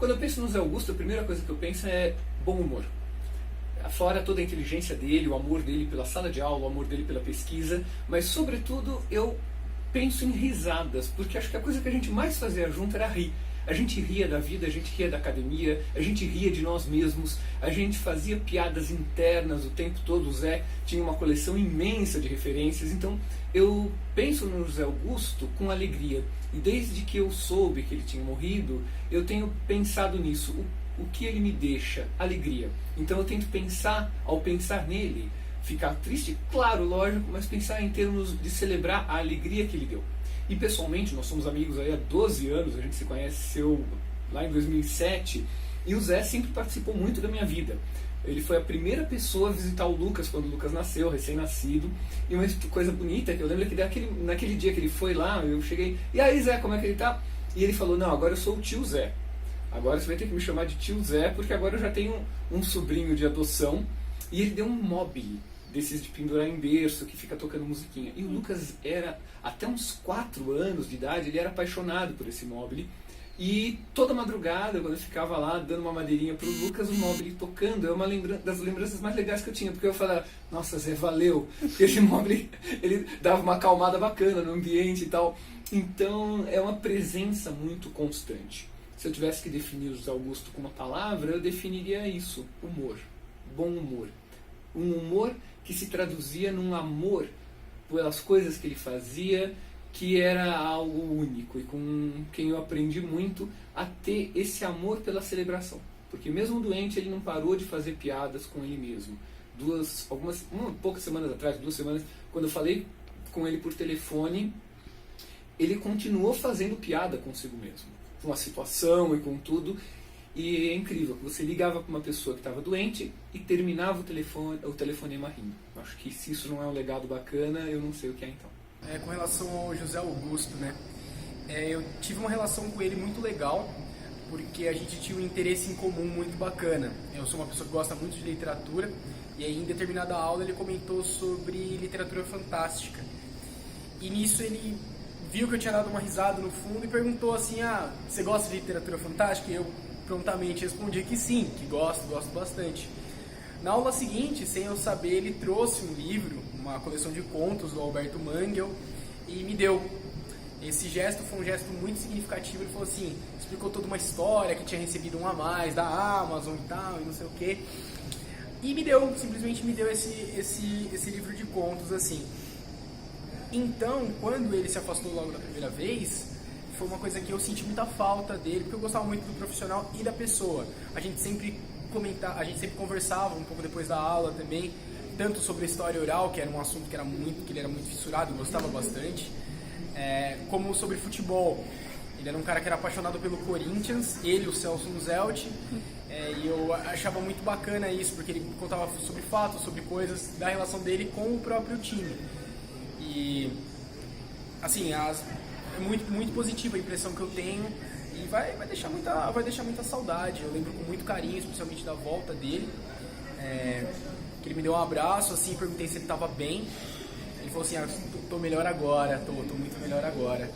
Quando eu penso no Zé Augusto, a primeira coisa que eu penso é bom humor. Fora toda a inteligência dele, o amor dele pela sala de aula, o amor dele pela pesquisa, mas sobretudo eu penso em risadas, porque acho que a coisa que a gente mais fazia junto era rir. A gente ria da vida, a gente ria da academia, a gente ria de nós mesmos, a gente fazia piadas internas o tempo todo. O Zé tinha uma coleção imensa de referências, então eu penso no José Augusto com alegria. E desde que eu soube que ele tinha morrido, eu tenho pensado nisso. O que ele me deixa? Alegria. Então eu tento pensar, ao pensar nele, ficar triste, claro, lógico, mas pensar em termos de celebrar a alegria que ele deu. E pessoalmente, nós somos amigos aí há 12 anos, a gente se conheceu lá em 2007, e o Zé sempre participou muito da minha vida. Ele foi a primeira pessoa a visitar o Lucas quando o Lucas nasceu, recém-nascido. E uma coisa bonita que eu lembro é que naquele dia que ele foi lá, eu cheguei, e aí Zé, como é que ele tá? E ele falou, não, agora eu sou o tio Zé. Agora você vai ter que me chamar de tio Zé, porque agora eu já tenho um sobrinho de adoção. E ele deu um mobile desses de pendurar em berço, que fica tocando musiquinha. E o Lucas era, até uns 4 anos de idade, ele era apaixonado por esse mobile. E toda madrugada, quando eu ficava lá dando uma madeirinha pro Lucas, o mobile tocando, é uma das lembranças mais legais que eu tinha, porque eu falava, nossa Zé, valeu, porque esse mobile, ele dava uma acalmada bacana no ambiente e tal. Então é uma presença muito constante. Se eu tivesse que definir o José Augusto com uma palavra, eu definiria isso, humor, bom humor. Um humor que se traduzia num amor pelas coisas que ele fazia, que era algo único e com quem eu aprendi muito a ter esse amor pela celebração. Porque mesmo doente, ele não parou de fazer piadas com ele mesmo. Poucas semanas atrás, 2 semanas, quando eu falei com ele por telefone, ele continuou fazendo piada consigo mesmo, com a situação e com tudo. E é incrível, você ligava para uma pessoa que estava doente e terminava o telefonema rindo. Acho que se isso não é um legado bacana, eu não sei o que é então. Com relação ao José Augusto, né? Eu tive uma relação com ele muito legal, porque a gente tinha um interesse em comum muito bacana. Eu sou uma pessoa que gosta muito de literatura, e aí em determinada aula ele comentou sobre literatura fantástica. E nisso ele viu que eu tinha dado uma risada no fundo e perguntou assim, você gosta de literatura fantástica? E eu prontamente respondi que sim, que gosto bastante. Na aula seguinte, sem eu saber, ele trouxe um livro, uma coleção de contos do Alberto Mangel, e me deu. Esse gesto foi um gesto muito significativo. Ele falou assim, explicou toda uma história, que tinha recebido um a mais da Amazon e tal, e não sei o quê. E me deu, simplesmente me deu esse livro de contos, assim. Então, quando ele se afastou logo da primeira vez, foi uma coisa que eu senti muita falta dele, porque eu gostava muito do profissional e da pessoa. A gente sempre conversava um pouco depois da aula também, tanto sobre a história oral, que era um assunto que ele era muito fissurado, eu gostava bastante, como sobre futebol. Ele era um cara que era apaixonado pelo Corinthians, ele, o Celso Nuzelt, e eu achava muito bacana isso, porque ele contava sobre fatos, sobre coisas da relação dele com o próprio time. E, assim, é muito positiva a impressão que eu tenho. E vai deixar muita saudade. Eu lembro com muito carinho, especialmente da volta dele, que ele me deu um abraço, assim, perguntei se ele estava bem. Ele falou assim, tô melhor agora, tô muito melhor agora.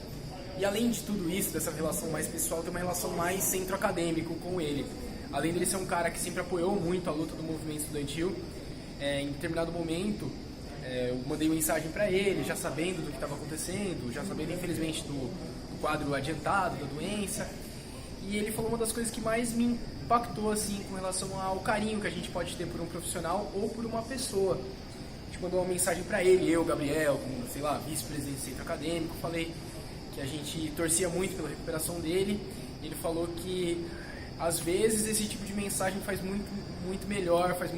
E além de tudo isso, dessa relação mais pessoal, tem uma relação mais centro-acadêmico com ele. Além dele ser um cara que sempre apoiou muito a luta do movimento estudantil, em determinado momento, eu mandei mensagem para ele, já sabendo do que estava acontecendo, já sabendo, infelizmente, do quadro adiantado da doença, e ele falou uma das coisas que mais me impactou, assim, com relação ao carinho que a gente pode ter por um profissional ou por uma pessoa. A gente mandou uma mensagem para ele, eu, Gabriel, como, sei lá, vice-presidente do centro acadêmico, falei que a gente torcia muito pela recuperação dele. Ele falou que às vezes esse tipo de mensagem faz muito melhor, faz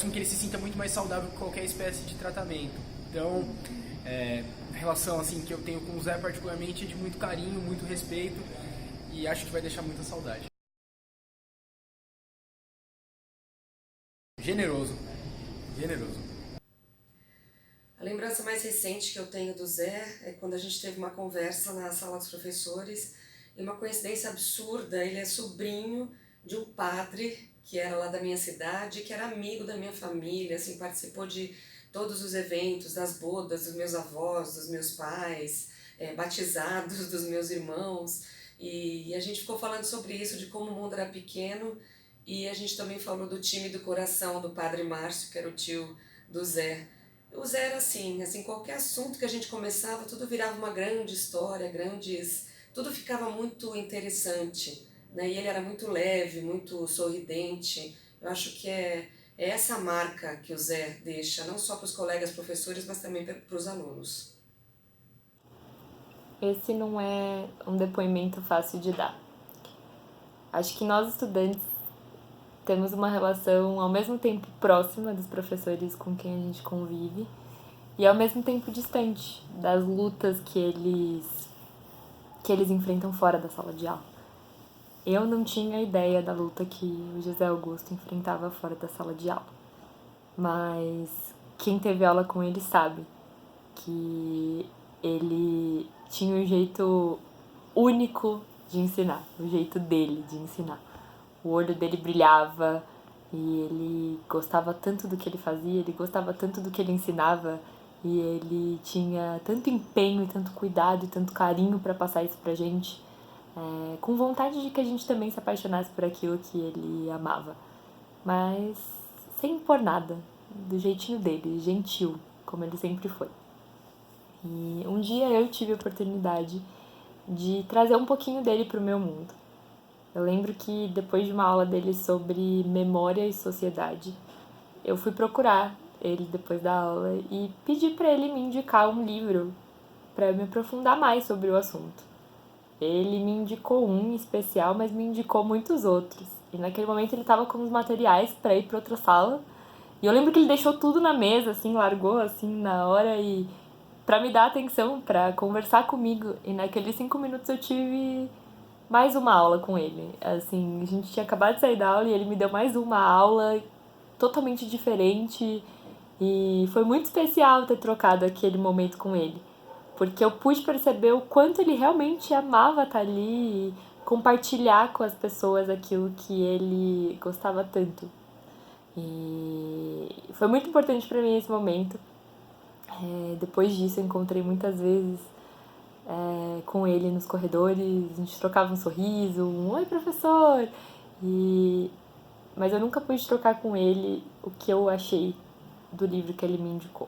com que ele se sinta muito mais saudável que qualquer espécie de tratamento. Então, a relação assim, que eu tenho com o Zé particularmente é de muito carinho, muito respeito, e acho que vai deixar muita saudade. Generoso. A lembrança mais recente que eu tenho do Zé é quando a gente teve uma conversa na sala dos professores, e uma coincidência absurda, ele é sobrinho de um padre que era lá da minha cidade, que era amigo da minha família, assim, participou de todos os eventos, das bodas dos meus avós, dos meus pais, batizados dos meus irmãos. E a gente ficou falando sobre isso, de como o mundo era pequeno, e a gente também falou do time do coração do Padre Márcio, que era o tio do Zé. O Zé era assim, qualquer assunto que a gente começava, tudo virava uma grande história, tudo ficava muito interessante, né? E ele era muito leve, muito sorridente. Eu acho que é essa marca que o Zé deixa, não só para os colegas professores, mas também para os alunos. Esse não é um depoimento fácil de dar. Acho que nós, estudantes, temos uma relação ao mesmo tempo próxima dos professores com quem a gente convive e ao mesmo tempo distante das lutas que eles enfrentam fora da sala de aula. Eu não tinha ideia da luta que o José Augusto enfrentava fora da sala de aula, mas quem teve aula com ele sabe que ele tinha um jeito único de ensinar, o jeito dele de ensinar. O olho dele brilhava e ele gostava tanto do que ele fazia, ele gostava tanto do que ele ensinava e ele tinha tanto empenho e tanto cuidado e tanto carinho para passar isso pra gente, com vontade de que a gente também se apaixonasse por aquilo que ele amava, mas sem impor nada, do jeitinho dele, gentil, como ele sempre foi. E um dia eu tive a oportunidade de trazer um pouquinho dele pro meu mundo. Eu lembro que depois de uma aula dele sobre memória e sociedade, eu fui procurar ele depois da aula e pedi para ele me indicar um livro para eu me aprofundar mais sobre o assunto. Ele me indicou um em especial, mas me indicou muitos outros. E naquele momento ele estava com os materiais para ir para outra sala. E eu lembro que ele deixou tudo na mesa, assim, largou assim na hora e para me dar atenção, para conversar comigo. E naqueles 5 minutos eu tive mais uma aula com ele. Assim, a gente tinha acabado de sair da aula e ele me deu mais uma aula totalmente diferente. E foi muito especial ter trocado aquele momento com ele, porque eu pude perceber o quanto ele realmente amava estar ali e compartilhar com as pessoas aquilo que ele gostava tanto. E foi muito importante para mim esse momento. Depois disso eu encontrei muitas vezes com ele nos corredores, a gente trocava um sorriso, um "Oi, professor!", mas eu nunca pude trocar com ele o que eu achei do livro que ele me indicou.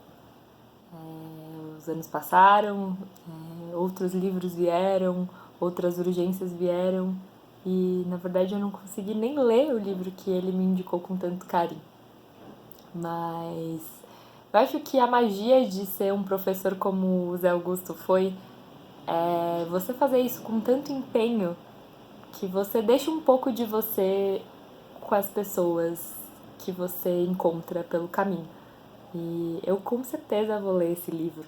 Os anos passaram, outros livros vieram, outras urgências vieram e, na verdade, eu não consegui nem ler o livro que ele me indicou com tanto carinho. Mas eu acho que a magia de ser um professor como o Zé Augusto foi você fazer isso com tanto empenho que você deixa um pouco de você com as pessoas que você encontra pelo caminho. E eu com certeza vou ler esse livro.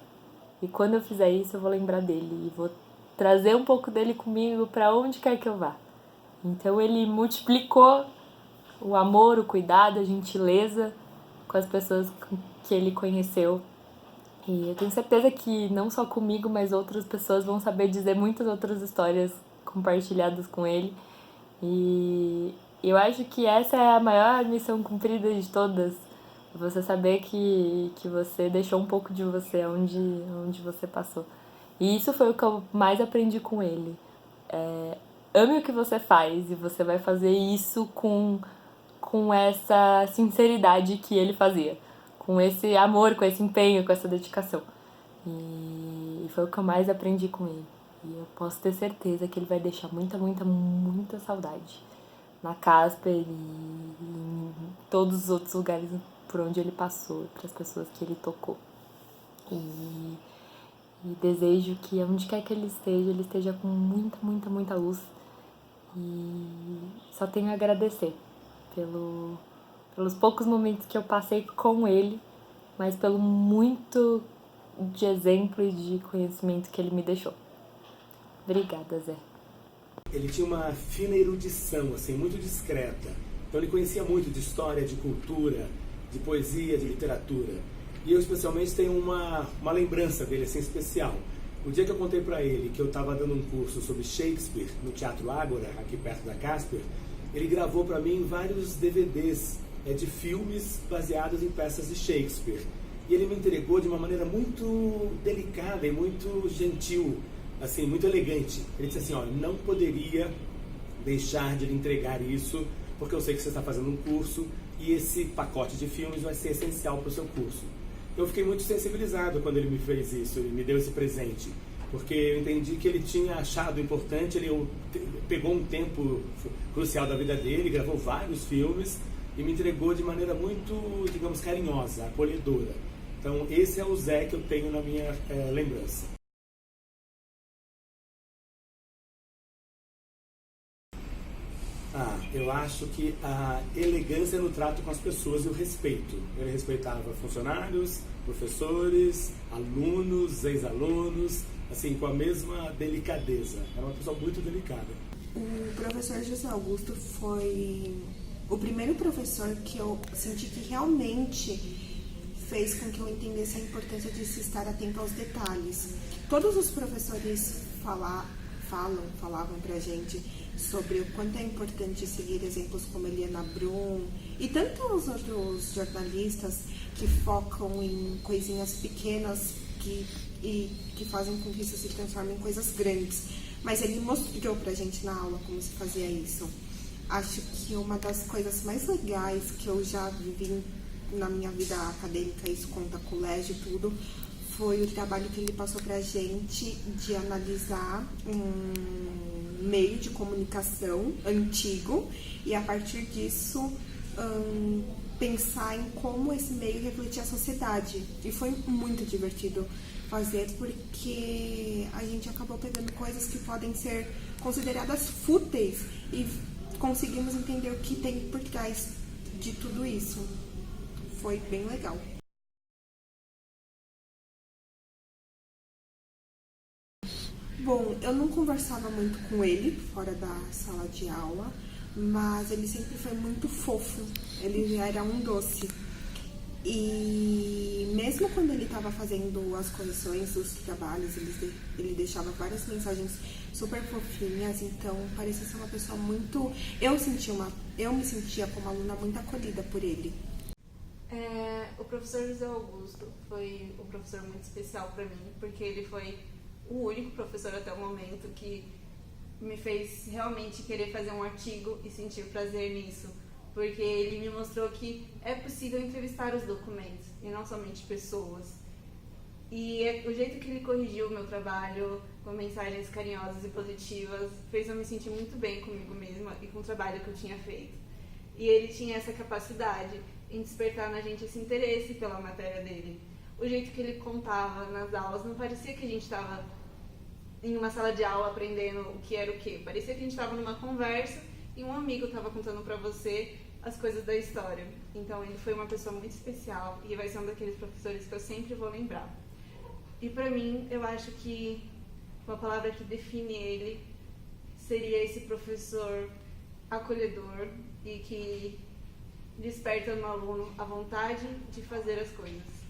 E quando eu fizer isso, eu vou lembrar dele e vou trazer um pouco dele comigo para onde quer que eu vá. Então ele multiplicou o amor, o cuidado, a gentileza com as pessoas que ele conheceu. E eu tenho certeza que não só comigo, mas outras pessoas vão saber dizer muitas outras histórias compartilhadas com ele. E eu acho que essa é a maior missão cumprida de todas. Você saber que você deixou um pouco de você onde você passou. E isso foi o que eu mais aprendi com ele. Ame o que você faz e você vai fazer isso com essa sinceridade que ele fazia. Com esse amor, com esse empenho, com essa dedicação. E foi o que eu mais aprendi com ele. E eu posso ter certeza que ele vai deixar muita, muita, muita saudade na Casper e em todos os outros lugares por onde ele passou, para as pessoas que ele tocou. E desejo que onde quer que ele esteja com muita, muita, muita luz. E só tenho a agradecer pelos poucos momentos que eu passei com ele, mas pelo muito de exemplo e de conhecimento que ele me deixou. Obrigada, Zé. Ele tinha uma fina erudição, assim, muito discreta. Então ele conhecia muito de história, de cultura, de poesia, de literatura. E eu especialmente tenho uma lembrança dele assim especial. O dia que eu contei para ele que eu estava dando um curso sobre Shakespeare no Teatro Ágora, aqui perto da Casper, ele gravou para mim vários DVDs de filmes baseados em peças de Shakespeare. E ele me entregou de uma maneira muito delicada e muito gentil assim, muito elegante. Ele disse assim, ó, não poderia deixar de lhe entregar isso, porque eu sei que você está fazendo um curso e esse pacote de filmes vai ser essencial para o seu curso. Eu fiquei muito sensibilizado quando ele me fez isso, ele me deu esse presente, porque eu entendi que ele tinha achado importante, ele pegou um tempo crucial da vida dele, gravou vários filmes e me entregou de maneira muito, digamos, carinhosa, acolhedora. Então esse é o Zé que eu tenho na minha lembrança. Eu acho que a elegância no trato com as pessoas e o respeito. Ele respeitava funcionários, professores, alunos, ex-alunos, assim, com a mesma delicadeza. Era uma pessoa muito delicada. O professor José Augusto foi o primeiro professor que eu senti que realmente fez com que eu entendesse a importância de se estar atento aos detalhes. Todos os professores falavam pra gente sobre o quanto é importante seguir exemplos como Eliana Brum e tantos outros jornalistas que focam em coisinhas pequenas que fazem com que isso se transforme em coisas grandes. Mas ele mostrou pra gente na aula como se fazia isso. Acho que uma das coisas mais legais que eu já vivi na minha vida acadêmica, isso conta colégio e tudo, foi o trabalho que ele passou pra gente de analisar um meio de comunicação antigo e a partir disso pensar em como esse meio refletia a sociedade. E foi muito divertido fazer porque a gente acabou pegando coisas que podem ser consideradas fúteis e conseguimos entender o que tem por trás de tudo isso. Foi bem legal. Bom, eu não conversava muito com ele fora da sala de aula, mas ele sempre foi muito fofo, ele era um doce. E mesmo quando ele estava fazendo as correções dos trabalhos, ele deixava várias mensagens super fofinhas, então parecia ser uma pessoa muito... Eu me sentia como aluna muito acolhida por ele. O professor José Augusto foi um professor muito especial para mim, porque ele foi o único professor até o momento que me fez realmente querer fazer um artigo e sentir prazer nisso, porque ele me mostrou que é possível entrevistar os documentos e não somente pessoas. E o jeito que ele corrigiu o meu trabalho com mensagens carinhosas e positivas fez eu me sentir muito bem comigo mesma e com o trabalho que eu tinha feito. E ele tinha essa capacidade em despertar na gente esse interesse pela matéria dele. O jeito que ele contava nas aulas não parecia que a gente estava em uma sala de aula aprendendo o que era o quê. Parecia que a gente estava numa conversa e um amigo estava contando para você as coisas da história. Então ele foi uma pessoa muito especial e vai ser um daqueles professores que eu sempre vou lembrar. E para mim, eu acho que uma palavra que define ele seria esse professor acolhedor e que desperta no aluno a vontade de fazer as coisas.